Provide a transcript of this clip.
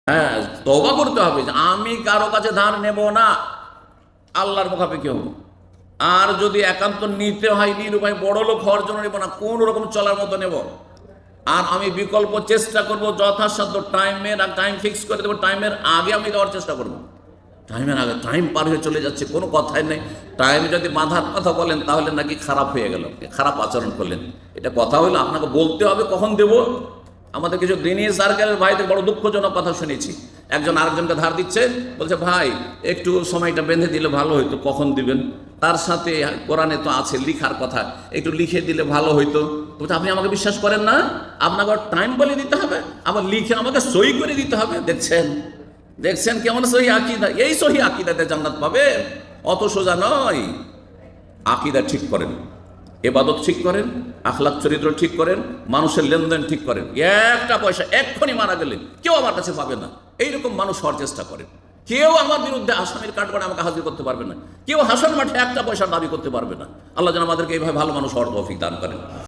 হ্যাঁ, তওবা করতে হবে যে আমি কারো কাছে ধার নেব না, আল্লাহর মুখাপেক্ষি হব। আর যদি একান্ত নিতে হয় নিরুপায় বড় লোক হওয়ার জন্য নেব না, কোন রকম চলার মতো নেব। আর আমি বিকল্প চেষ্টা করব যথাসাধ্য টাইম ফিক্স করে দেবো, টাইমের আগে আমি দেওয়ার চেষ্টা করব। টাইমের আগে, টাইম পার হয়ে চলে যাচ্ছে, কোনো কথাই নেই। টাইমে যদি বাঁধার কথা বলেন তাহলে নাকি খারাপ হয়ে গেল, খারাপ আচরণ করলেন। এটা কথা হলো, আপনাকে বলতে হবে কখন দেব। আমাদের কিছু দিনই সার্কেলের ভাইদের বড় দুঃখজনক কথা শুনেছি। একজন আরেকজনকে ধার দিচ্ছে, বলছে ভাই একটু সময়টা বেঁধে দিলে ভালো হইতো, কখন দিবেন। তার সাথে কোরআনে তো আছে লিখার কথা, একটু লিখে দিলে ভালো হইতো। বলছে আপনি আমাকে বিশ্বাস করেন না, আপনাকে টাইম বলে দিতে হবে, আবার লিখে আমাকে সই করে দিতে হবে। দেখছেন কেমন সহি আকিদা? এই সহি আকিদাতে জান্নাত পাবে? অত সোজা নয়। আকিদা ঠিক করেন, এবাদত ঠিক করেন, আখলাক চরিত্র ঠিক করেন, মানুষের লেনদেন ঠিক করেন। একটা পয়সা এক্ষুনি মারা গেলে কেউ আমার কাছে পাবে না, এইরকম মানুষ হওয়ার চেষ্টা করেন। কেউ আমার বিরুদ্ধে আসামির কাঠগড়ে আমাকে হাজির করতে পারবে না, কেউ হাসান মাঠে একটা পয়সার দাবি করতে পারবে না। আল্লাহ যেন আমাদেরকে এইভাবে ভালো মানুষ হওয়ার তৌফিক দান করেন।